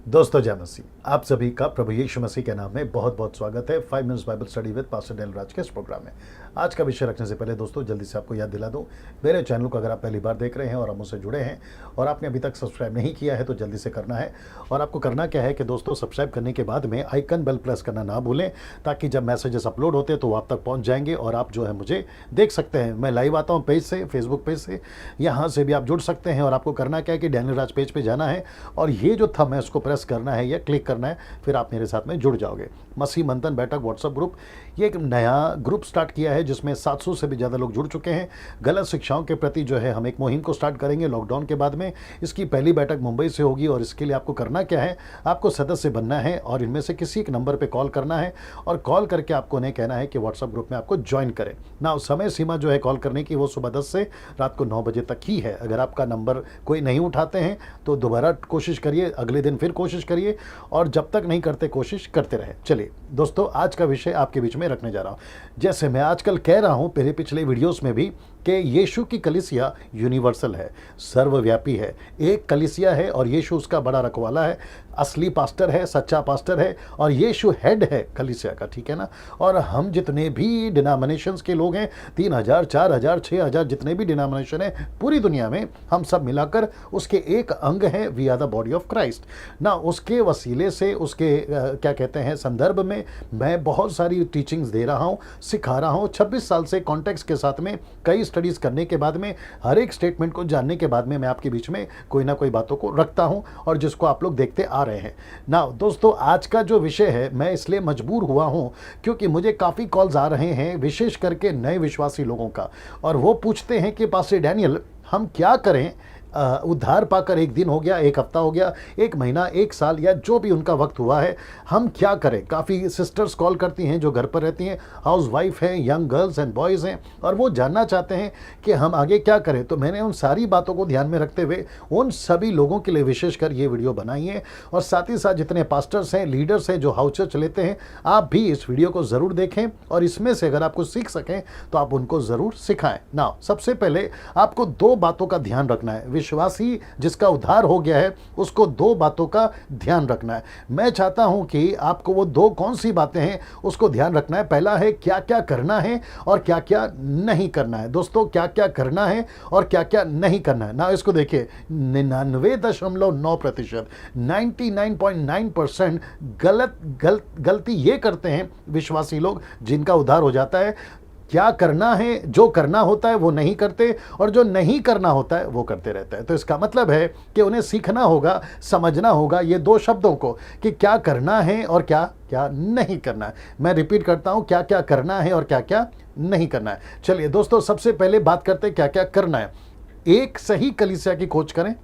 दोस्तों जय मसीह, आप सभी का प्रभु यीशु मसीह के नाम में बहुत बहुत स्वागत है 5 minutes Bible study with pastor Dale Raj के इस प्रोग्राम में। आज का विषय रखने से पहले दोस्तों जल्दी से आपको याद दिला दूं, मेरे चैनल को अगर आप पहली बार देख रहे हैं और हम उससे जुड़े हैं और आपने अभी तक सब्सक्राइब नहीं किया है तो जल्दी से करना है। और आपको करना क्या है कि दोस्तों सब्सक्राइब करने के बाद में आइकन बेल प्रेस करना ना भूलें, ताकि जब मैसेजेस अपलोड होते हैं तो वो आप तक पहुँच जाएंगे और आप जो है मुझे देख सकते हैं। मैं लाइव आता हूँ पेज से, फेसबुक पेज से, यहाँ से भी आप जुड़ सकते हैं। और आपको करना क्या है कि डैनियल राज पेज पर जाना है और ये जो थंब है उसको प्रेस करना है या क्लिक करना है, फिर आप मेरे साथ में जुड़ जाओगे। मसीह मंथन बैठक व्हाट्सएप ग्रुप, ये एक नया ग्रुप स्टार्ट किया है जिसमें 700 से भी ज़्यादा लोग जुड़ चुके हैं। गलत शिक्षाओं के प्रति जो है हम एक मुहिम को स्टार्ट करेंगे लॉकडाउन के बाद में। इसकी पहली बैठक मुंबई से होगी और इसके लिए आपको करना क्या है, आपको सदस्य बनना है और इनमें से किसी एक नंबर पे कॉल करना है और कॉल करके आपको उन्हें कहना है कि व्हाट्सएप ग्रुप में आपको ज्वाइन करें ना। समय सीमा जो है कॉल करने की वो सुबह 10 से रात को 9 बजे तक ही है। अगर आपका नंबर कोई नहीं उठाते हैं तो दोबारा कोशिश करिए, अगले दिन फिर कोशिश करिए और जब तक नहीं करते कोशिश करते रहे। चलिए दोस्तों, आज का विषय आपके बीच में रखने जा रहा हूँ। जैसे मैं आजकल कह रहा हूँ पहले पिछले वीडियोस में भी कि यीशु की कलीसिया यूनिवर्सल है, सर्वव्यापी है। एक कलीसिया है और यीशु उसका बड़ा रखवाला है, असली पास्टर है, सच्चा पास्टर है और यीशु हेड है कलीसिया का, ठीक है ना। और हम जितने भी डिनोमिनेशंस के लोग हैं, 3000, 4000, 6000 जितने भी डिनोमिनेशन है पूरी दुनिया में, हम सब मिलाकर उसके एक अंग हैं। We are the body of Christ ना। उसके वसीले से, उसके क्या कहते हैं संदर्भ में मैं बहुत सारी टीचिंग्स दे रहा हूँ, सिखा रहा हूँ। 26 साल से कॉन्टेक्स्ट के साथ में कई स्टडीज़ करने के बाद में, हर एक स्टेटमेंट को जानने के बाद में मैं आपके बीच में कोई ना कोई बातों को रखता हूँ और जिसको आप लोग देखते आ रहे हैं ना। दोस्तों आज का जो विषय है, मैं इसलिए मजबूर हुआ हूँ क्योंकि मुझे काफ़ी कॉल्स आ रहे हैं, विशेष करके नए विश्वासी लोगों का, और वो पूछते हैं कि पास्टर डैनियल हम क्या करें। उद्धार पाकर एक दिन हो गया, एक हफ्ता हो गया, एक महीना, एक साल या जो भी उनका वक्त हुआ है, हम क्या करें। काफ़ी सिस्टर्स कॉल करती हैं जो घर पर रहती हैं, हाउस वाइफ हैं, यंग गर्ल्स एंड बॉयज़ हैं, और वो जानना चाहते हैं कि हम आगे क्या करें। तो मैंने उन सारी बातों को ध्यान में रखते हुए उन सभी लोगों के लिए विशेषकर ये वीडियो बनाई है। और साथ ही साथ जितने पास्टर्स हैं, लीडर्स हैं जो हाउस चर्च लेते हैं, आप भी इस वीडियो को ज़रूर देखें और इसमें से अगर आप कुछ सीख सकें तो आप उनको ज़रूर सिखाएं ना। सबसे पहले आपको 2 बातों का ध्यान रखना है। विश्वासी जिसका उद्धार हो गया है उसको 2 बातों का ध्यान रखना है। मैं चाहता हूं कि आपको वो 2 कौन सी बातें हैं उसको ध्यान रखना है। पहला है क्या क्या करना है और क्या क्या नहीं करना है। दोस्तों क्या क्या करना है और क्या क्या नहीं करना है ना, इसको देखिए 99.9%, 99.9% गलती ये करते हैं विश्वासी लोग जिनका उद्धार हो जाता है। क्या करना है, जो करना होता है वो नहीं करते और जो नहीं करना होता है वो करते रहते हैं। तो इसका मतलब है कि उन्हें सीखना होगा, समझना होगा ये 2 शब्दों को कि क्या करना है और क्या क्या नहीं करना है। मैं रिपीट करता हूं, क्या क्या करना है और क्या क्या नहीं करना है। चलिए दोस्तों, सबसे पहले बात करते हैं क्या क्या करना है। एक सही कलीसिया की खोज करें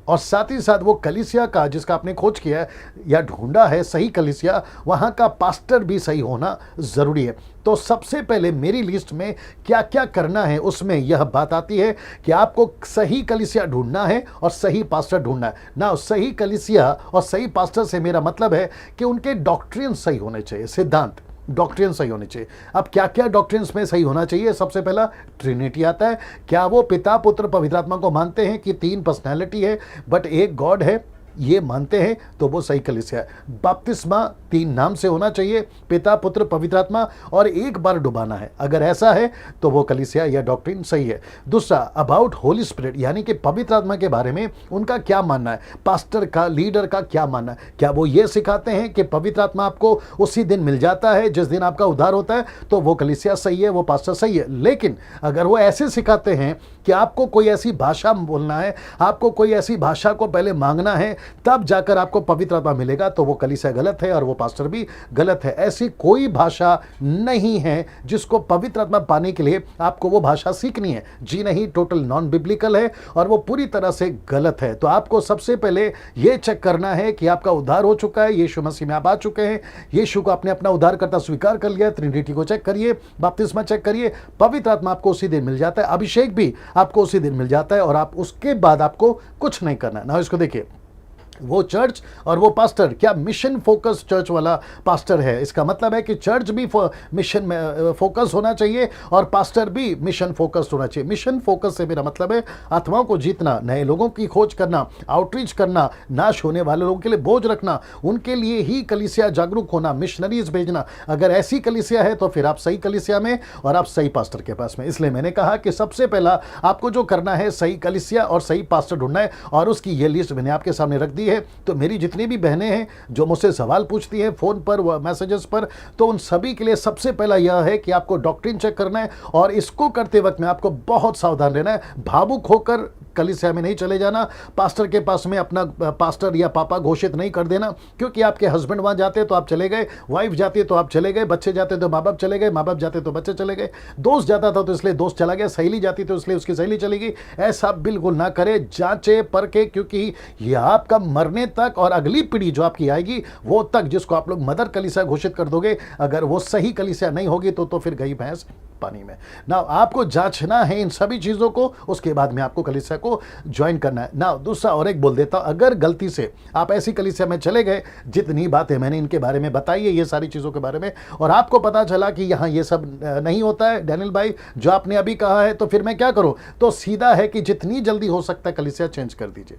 और साथ ही साथ वो कलीसिया का जिसका आपने खोज किया है या ढूंढा है, सही कलीसिया, वहाँ का पास्टर भी सही होना ज़रूरी है। तो सबसे पहले मेरी लिस्ट में क्या क्या करना है उसमें यह बात आती है कि आपको सही कलीसिया ढूंढना है और सही पास्टर ढूंढना है ना। सही कलीसिया और सही पास्टर से मेरा मतलब है कि उनके डॉक्ट्रिन सही होने चाहिए, सिद्धांत डॉक्ट्रिन सही होने चाहिए। अब क्या क्या डॉक्ट्रिन्स में सही होना चाहिए। सबसे पहला ट्रिनिटी आता है। क्या वो पिता पुत्र पवित्र आत्मा को मानते हैं कि 3 पर्सनैलिटी है बट एक गॉड है, ये मानते हैं तो वो सही कलीसिया है। बपतिस्मा 3 नाम से होना चाहिए, पिता पुत्र पवित्र आत्मा, और एक बार डुबाना है। अगर ऐसा है तो वो कलीसिया या डॉक्ट्रिन सही है। दूसरा, अबाउट होली स्पिरिट, यानी कि पवित्र आत्मा के बारे में उनका क्या मानना है, पास्टर का, लीडर का क्या मानना है। क्या वो ये सिखाते हैं कि पवित्र आत्मा आपको उसी दिन मिल जाता है जिस दिन आपका उद्धार होता है, तो वो कलीसिया सही है, वो पास्टर सही है। लेकिन अगर वो ऐसे सिखाते हैं कि आपको कोई ऐसी भाषा बोलना है, आपको कोई ऐसी भाषा को पहले मांगना है तब जाकर आपको पवित्र आत्मा मिलेगा, तो वो कलीसिया गलत है और वो पास्टर भी गलत है। ऐसी कोई भाषा नहीं है जिसको पवित्र आत्मा पाने के लिए आपको वो भाषा सीखनी है। जी नहीं, टोटल नॉन बिब्लिकल है और वो पूरी तरह से गलत है। तो आपको सबसे पहले ये चेक करना है कि आपका उद्धार हो चुका है, यीशु मसीह में आप आ चुके हैं, यीशु को आपने अपना उद्धारकर्ता स्वीकार कर लिया, ट्रिनिटी को चेक करिए, बपतिस्मा चेक करिए, पवित्र आत्मा आपको उसी दिन मिल जाता है, अभिषेक भी आपको उसी दिन मिल जाता है और आप उसके बाद आपको कुछ नहीं करना है ना। इसको देखिए, वो चर्च और वो पास्टर क्या मिशन फोकस चर्च वाला पास्टर है। इसका मतलब है कि चर्च भी मिशन में फोकस होना चाहिए और पास्टर भी मिशन फोकस्ड होना चाहिए। मिशन फोकस से मेरा मतलब है आत्माओं को जीतना, नए लोगों की खोज करना, आउटरीच करना, नाश होने वाले लोगों के लिए बोझ रखना, उनके लिए ही कलीसिया जागरूक होना, मिशनरीज भेजना। अगर ऐसी कलीसिया है तो फिर आप सही कलीसिया में और आप सही पास्टर के पास में। इसलिए मैंने कहा कि सबसे पहला आपको जो करना है सही कलीसिया और सही पास्टर ढूंढना है, और उसकी ये लिस्ट मैंने आपके सामने रख दी है। तो मेरी जितनी भी बहनें हैं जो मुझसे सवाल पूछती हैं फोन पर व मैसेजेस पर, तो उन सभी के लिए सबसे पहला यह है कि आपको डॉक्ट्रिन चेक करना है, और इसको करते वक्त में आपको बहुत सावधान रहना है। भावुक होकर कलीसिया में नहीं चले जाना, पास्टर के पास में अपना पास्टर या पापा घोषित नहीं कर देना, क्योंकि आपके हस्बैंड वहां जाते तो आप चले गए, वाइफ जाती तो आप चले गए, बच्चे जाते तो माँ बाप चले गए, माँ बाप जाते तो बच्चे चले गए, दोस्त जाता था तो इसलिए दोस्त चला गया, सहेली जाती तो इसलिए उसकी सहेली चली गई। ऐसा बिल्कुल ना करे, जांचे परखे, क्योंकि ये आपका मरने तक और अगली पीढ़ी जो आपकी आएगी वो तक, जिसको आप लोग मदर कलीसिया घोषित कर दोगे, अगर वो सही कलीसिया नहीं होगी तो फिर गई भैंस पानी में ना। आपको जांचना है इन सभी चीजों को, उसके बाद में आपको कलीसिया को ज्वाइन करना है ना। दूसरा और एक बोल देता हूं, अगर गलती से आप ऐसी कलीसिया में चले गए, जितनी बातें मैंने इनके बारे में बताई है, ये सारी चीजों के बारे में, और आपको पता चला कि यहाँ ये सब नहीं होता है डैनियल भाई जो आपने अभी कहा है, तो फिर मैं क्या करूं? तो सीधा है कि जितनी जल्दी हो सकता है कलीसिया चेंज कर दीजिए।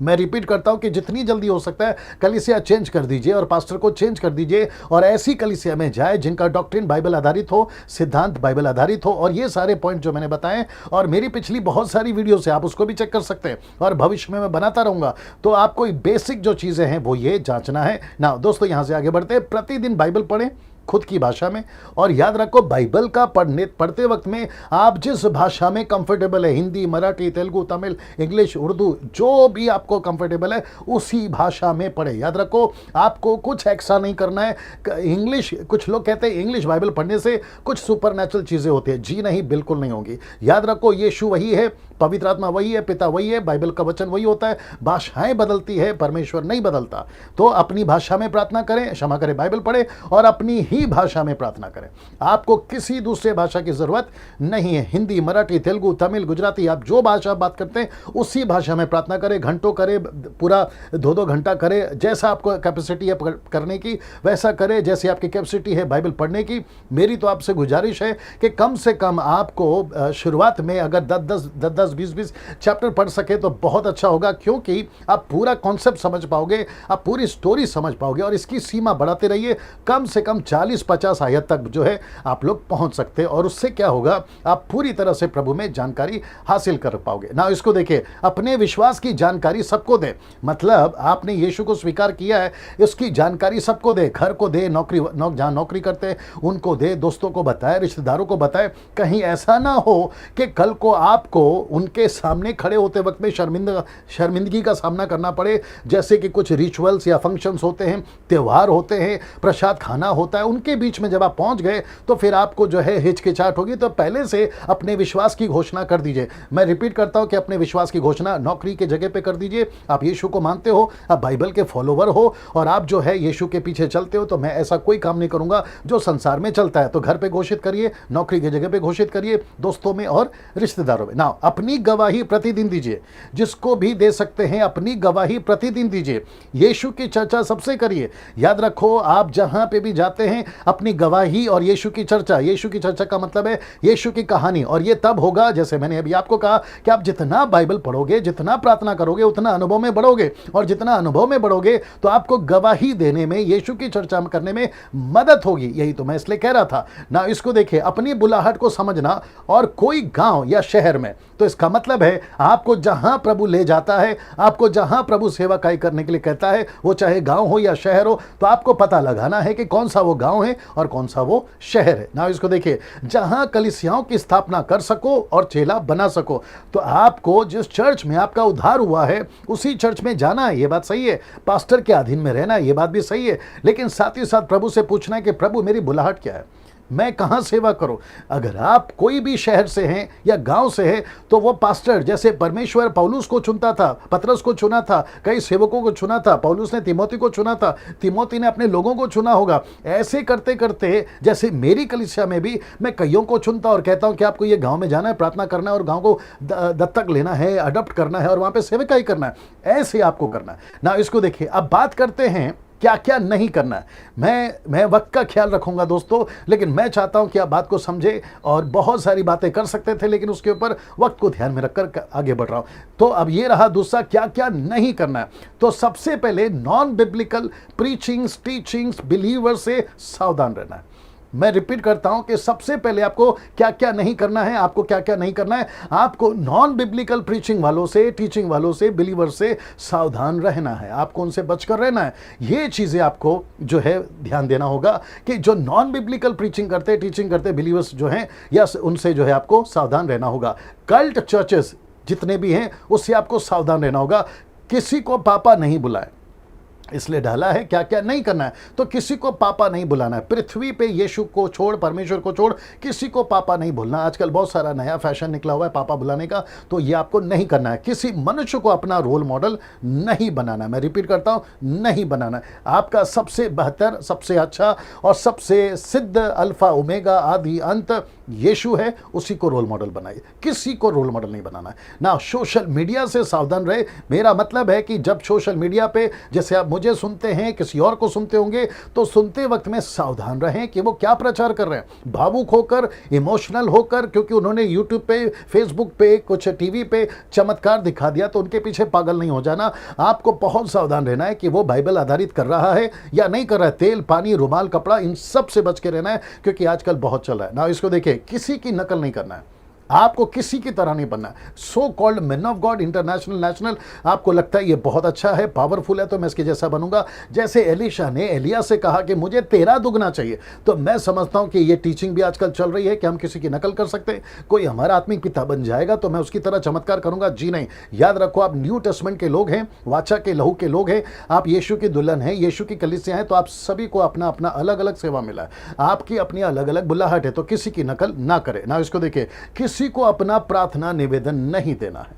मैं रिपीट करता हूं कि जितनी जल्दी हो सकता है कलीसिया चेंज कर दीजिए और पास्टर को चेंज कर दीजिए, और ऐसी कलीसिया में जाए जिनका डॉक्ट्रिन बाइबल आधारित हो, सिद्धांत बाइबल आधारित हो। और ये सारे पॉइंट जो मैंने बताए, और मेरी पिछली बहुत सारी वीडियो से आप उसको भी चेक कर सकते हैं, और भविष्य में मैं बनाता रहूंगा। तो आपको बेसिक जो चीजें हैं वो ये जांचना है ना। दोस्तों यहां से आगे बढ़ते हैं, प्रतिदिन बाइबल पढ़ें खुद की भाषा में, और याद रखो बाइबल का पढ़ते वक्त में आप जिस भाषा में कंफर्टेबल है, हिंदी, मराठी, तेलुगु, तमिल, इंग्लिश, उर्दू, जो भी आपको कंफर्टेबल है उसी भाषा में पढ़े। याद रखो आपको कुछ एक्स्ट्रा नहीं करना है। इंग्लिश, कुछ लोग कहते हैं इंग्लिश बाइबल पढ़ने से कुछ सुपरनैचुरल चीजें होती है। जी नहीं, बिल्कुल नहीं होगी। याद रखो यीशु वही है, पवित्र आत्मा वही है, पिता वही है, बाइबल का वचन वही होता है, भाषाएं बदलती है, परमेश्वर नहीं बदलता। तो अपनी भाषा में प्रार्थना करें, क्षमा करें, बाइबल पढ़ें और अपनी ही भाषा में प्रार्थना करें। आपको किसी दूसरे भाषा की जरूरत नहीं है। हिंदी, मराठी, तेलुगु, तमिल, गुजराती, आप जो भाषा बात करते हैं उसी भाषा में प्रार्थना करें। घंटों करें, पूरा 2-2 घंटा करें, जैसा आपको कैपेसिटी है करने की वैसा करें, जैसे आपकी कैपेसिटी है बाइबल पढ़ने की। मेरी तो आपसे गुजारिश है कि कम से कम आपको शुरुआत में अगर 10, 20 चैप्टर पढ़ सके तो बहुत अच्छा होगा, क्योंकि आप पूरा कॉन्सेप्ट समझ पाओगे, आप पूरी स्टोरी समझ पाओगे, और इसकी सीमा बढ़ाते रहिए। कम से कम 40-50 आयत तक जो है आप लोग पहुंच सकते हैं, और उससे क्या होगा, आप पूरी तरह से प्रभु में जानकारी हासिल कर पाओगे ना। इसको देखिए, अपने विश्वास की जानकारी सबको दे, मतलब आपने यीशु को स्वीकार किया है, इसकी जानकारी सबको दे, घर को दे, जहां नौकरी करते हैं उनको दे, दोस्तों को बताए, रिश्तेदारों को बताए। कहीं ऐसा ना हो कि कल को आपको उनके सामने खड़े होते वक्त में शर्मिंदगी का सामना करना पड़े। जैसे कि कुछ रिचुअल्स या फंक्शंस होते हैं, त्यौहार होते हैं, प्रसाद खाना होता है, उनके बीच में जब आप पहुंच गए तो फिर आपको जो है हिचकिचाहट होगी। तो पहले से अपने विश्वास की घोषणा कर दीजिए। मैं रिपीट करता हूं कि अपने विश्वास की घोषणा नौकरी के जगह पे कर दीजिए। आप यीशु को मानते हो, आप बाइबल के फॉलोवर हो, और आप जो है यीशु के पीछे चलते हो, तो मैं ऐसा कोई काम नहीं करूंगा जो संसार में चलता है। तो घर पे घोषित करिए, नौकरी की जगह पे घोषित करिए, दोस्तों में और रिश्तेदारों में ना। अपनी गवाही प्रतिदिन दीजिए, जिसको भी दे सकते हैं अपनी गवाही प्रतिदिन दीजिए। यीशु की चर्चा सबसे करिए। याद रखो, आप जहां पे भी जाते हैं अपनी गवाही और यीशु की चर्चा। यीशु की चर्चा का मतलब है यीशु की कहानी, और ये तब होगा, जैसे मैंने अभी आपको कहा, कि आप जितना बाइबल पढ़ोगे, जितना प्रार्थना करोगे, उतना अनुभव में बढ़ोगे, और जितना अनुभव में बढ़ोगे तो आपको गवाही देने में, यीशु की चर्चा करने में मदद होगी। यही तो मैं इसलिए कह रहा था ना। इसको देखिए, अपनी बुलाहट को समझना, और कोई गांव या शहर में, तो इसका मतलब है आपको जहां प्रभु ले जाता है, आपको जहां प्रभु सेवाकाई करने के लिए कहता है, वो चाहे गांव हो या शहर हो, तो आपको पता लगाना है कि कौन सा वो गांव है और कौन सा वो शहर है ना। इसको देखिए, जहां कलीसियाओं की स्थापना कर सको और चेला बना सको, तो आपको जिस चर्च में आपका उद्धार हुआ है उसी चर्च में जाना है। ये बात सही है। पास्टर के अधीन में रहना है, ये बात भी सही है, लेकिन साथ ही साथ प्रभु से पूछना है कि प्रभु मेरी बुलाहट क्या है, मैं कहाँ सेवा करूं? अगर आप कोई भी शहर से हैं या गांव से हैं, तो वो पास्टर, जैसे परमेश्वर पौलुस को चुनता था, पतरस को चुना था, कई सेवकों को चुना था, पौलुस ने तिमोथी को चुना था, तिमोथी ने अपने लोगों को चुना होगा। ऐसे करते करते जैसे मेरी कलीसिया में भी मैं कईयों को चुनता और कहता हूं कि आपको ये गांव में जाना है, प्रार्थना करना है और गांव को दत्तक लेना है, अडॉप्ट करना है और वहां पे सेवकाई करना है। ऐसे आपको करना है ना। इसको देखिए, अब बात करते हैं क्या क्या नहीं करना है। मैं वक्त का ख्याल रखूंगा दोस्तों, लेकिन मैं चाहता हूं कि आप बात को समझे। और बहुत सारी बातें कर सकते थे, लेकिन उसके ऊपर वक्त को ध्यान में रखकर आगे बढ़ रहा हूं। तो अब ये रहा दूसरा, क्या क्या नहीं करना है। तो सबसे पहले non biblical preachings, teachings, believer से सावधान रहना है। मैं रिपीट करता हूं कि सबसे पहले आपको क्या क्या नहीं करना है। आपको क्या क्या नहीं करना है? आपको नॉन बिब्लिकल प्रीचिंग वालों से, टीचिंग वालों से, बिलीवर से सावधान रहना है। आपको उनसे बचकर रहना है। ये चीजें आपको जो है ध्यान देना होगा कि जो नॉन बिब्लिकल प्रीचिंग करते, टीचिंग करते बिलीवर्स जो हैं, या उनसे जो है आपको सावधान रहना होगा। कल्ट चर्चेस जितने भी हैं, उससे आपको सावधान रहना होगा। किसी को पापा नहीं बुलाए, इसलिए डाला है क्या क्या नहीं करना है। तो किसी को पापा नहीं बुलाना है। पृथ्वी पे यीशु को छोड़, परमेश्वर को छोड़, किसी को पापा नहीं बोलना। आजकल बहुत सारा नया फैशन निकला हुआ है पापा बुलाने का, तो ये आपको नहीं करना है। किसी मनुष्य को अपना रोल मॉडल नहीं बनाना है। मैं रिपीट करता हूं, नहीं बनाना है। आपका सबसे बेहतर, सबसे अच्छा और सबसे सिद्ध अल्फा ओमेगा आदि अंत यीशु है, उसी को रोल मॉडल बनाइए। किसी को रोल मॉडल नहीं बनाना है ना। सोशल मीडिया से सावधान रहे। मेरा मतलब है कि जब सोशल मीडिया पे, जैसे आप मुझे सुनते हैं, किसी और को सुनते होंगे, तो सुनते वक्त में सावधान रहें कि वो क्या प्रचार कर रहे हैं। भावुक होकर, इमोशनल होकर, क्योंकि उन्होंने यूट्यूब पे, फेसबुक पे, कुछ टीवी पे चमत्कार दिखा दिया, तो उनके पीछे पागल नहीं हो जाना। आपको बहुत सावधान रहना है कि वो बाइबल आधारित कर रहा है या नहीं कर रहा है। तेल, पानी, रुमाल, कपड़ा, इन सब से बच के रहना है, क्योंकि आजकल बहुत चल रहा है ना। इसको देखिए, किसी की नकल नहीं करना है। आपको किसी की तरह नहीं बनना। So called man of God, international, national, आपको लगता है ये बहुत अच्छा है, पावरफुल है, तो मैं इसके जैसा बनूंगा। जैसे एलीशा ने एलिया से कहा कि मुझे तेरा दुगना चाहिए, तो मैं समझता हूं कि ये टीचिंग भी आजकल चल रही है कि हम किसी की नकल कर सकते हैं। कोई हमारा आत्मिक पिता बन जाएगा तो मैं उसकी तरह चमत्कार करूंगा? जी नहीं। याद रखो, आप न्यू टेस्टमेंट के लोग हैं, वाचा के लहू के लोग हैं, आप यीशु की दुल्हन हैं, यीशु की कलीसिया हैं, तो आप सभी को अपना अपना अलग अलग सेवा मिला है, आपकी अपनी अलग अलग बुलाहट है। तो किसी की नकल ना करें ना। इसको देखिए, किसी को अपना प्रार्थना निवेदन नहीं देना है।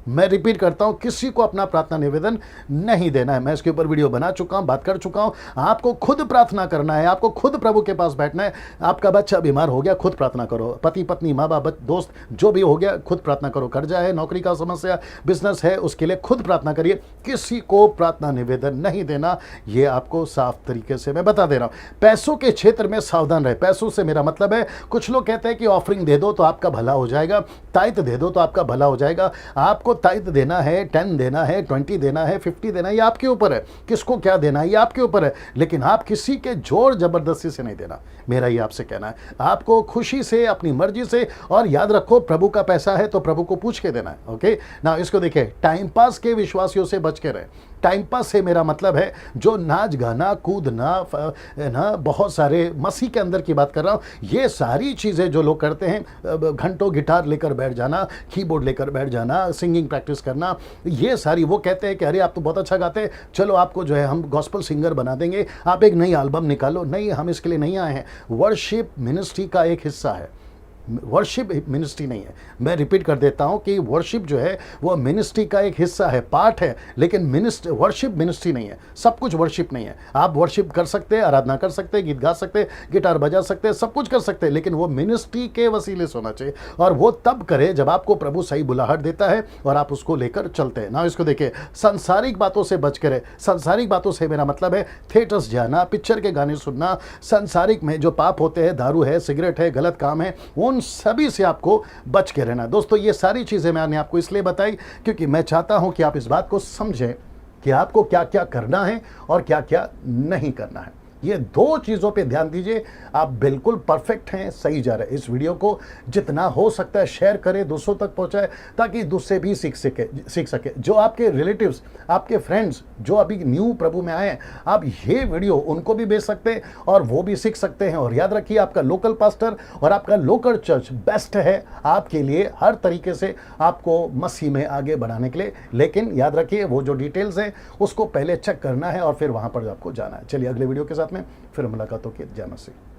मैं रिपीट करता हूं, किसी को अपना प्रार्थना निवेदन नहीं देना है। मैं इसके ऊपर वीडियो बना चुका हूं, बात कर चुका हूं। आपको खुद प्रार्थना करना है, आपको खुद प्रभु के पास बैठना है। आपका बच्चा बीमार हो गया, खुद प्रार्थना करो। पति पत्नी, माँ बाप, दोस्त, जो भी हो गया, खुद प्रार्थना करो। कर्जा है, नौकरी का समस्या, बिजनेस है, उसके लिए खुद प्रार्थना करिए। किसी को प्रार्थना निवेदन नहीं देना, ये आपको साफ तरीके से मैं बता दे रहा हूं। पैसों के क्षेत्र में सावधान रहे। पैसों से मेरा मतलब है, कुछ लोग कहते हैं कि ऑफरिंग दे दो तो आपका भला हो जाएगा, ताइत दे दो तो आपका भला हो जाएगा। आपको ताइत देना है, 10 देना है, 20 देना है, 50 देना है, ये आपके ऊपर है। किसको क्या देना है, ये आपके ऊपर है। लेकिन आप किसी के जोर जबरदस्ती से नहीं देना, मेरा ये आपसे कहना है। आपको खुशी से, अपनी मर्जी से, और याद रखो, प्रभु का पैसा है तो प्रभु को पूछ के देना है। ओके ना। इसको देखिए, टाइम पास के विश्वासियों से बच के रहे। टाइम पास से मेरा मतलब है जो नाच गाना, कूदना ना, बहुत सारे मसीह के अंदर की बात कर रहा हूँ। ये सारी चीज़ें जो लोग करते हैं, घंटों गिटार लेकर बैठ जाना, कीबोर्ड लेकर बैठ जाना, सिंगिंग प्रैक्टिस करना, ये सारी, वो कहते हैं कि अरे आप तो बहुत अच्छा गाते हैं, चलो आपको जो है हम गॉस्पल सिंगर बना देंगे, आप एक नई एल्बम निकालो। नहीं, हम इसके लिए नहीं आए हैं। वर्शिप मिनिस्ट्री का एक हिस्सा है, वर्शिप मिनिस्ट्री नहीं है। मैं रिपीट कर देता हूं कि वर्शिप जो है वो मिनिस्ट्री का एक हिस्सा है, पार्ट है, लेकिन वर्शिप मिनिस्ट्री नहीं है। सब कुछ वर्शिप नहीं है। आप वर्शिप कर सकते हैं, आराधना कर सकते हैं, गीत गा सकते हैं, गिटार बजा सकते हैं, सब कुछ कर सकते हैं, लेकिन वो मिनिस्ट्री के वसीले से होना चाहिए। और वो तब करे जब आपको प्रभु सही बुलाहट देता है और आप उसको लेकर चलते हैं ना। इसको देखिए, सांसारिक बातों से बच करे। सांसारिक बातों से मेरा मतलब है थिएटर्स जाना, पिक्चर के गाने सुनना, सांसारिक में जो पाप होते हैं, दारू है, सिगरेट है, गलत काम है, उन सभी से आपको बच के रहना। दोस्तों, ये सारी चीजें मैंने आपको इसलिए बताई क्योंकि मैं चाहता हूं कि आप इस बात को समझें कि आपको क्या क्या करना है और क्या क्या नहीं करना है। ये दो चीज़ों पे ध्यान दीजिए, आप बिल्कुल परफेक्ट हैं, सही जा रहे हैं। इस वीडियो को जितना हो सकता है शेयर करें, दूसरों तक पहुंचाएं, ताकि दूसरे भी सीख सके। जो आपके रिलेटिव्स, आपके फ्रेंड्स जो अभी न्यू प्रभु में आए हैं, आप ये वीडियो उनको भी भेज सकते हैं और वो भी सीख सकते हैं। और याद रखिए, आपका लोकल पास्टर और आपका लोकल चर्च बेस्ट है आपके लिए, हर तरीके से आपको मसीह में आगे बढ़ाने के लिए। लेकिन याद रखिए, वो जो डिटेल्स हैं उसको पहले चेक करना है और फिर वहाँ पर आपको जाना है। चलिए, अगले वीडियो के साथ में फिर मुलाकात होगी। जय मसीह।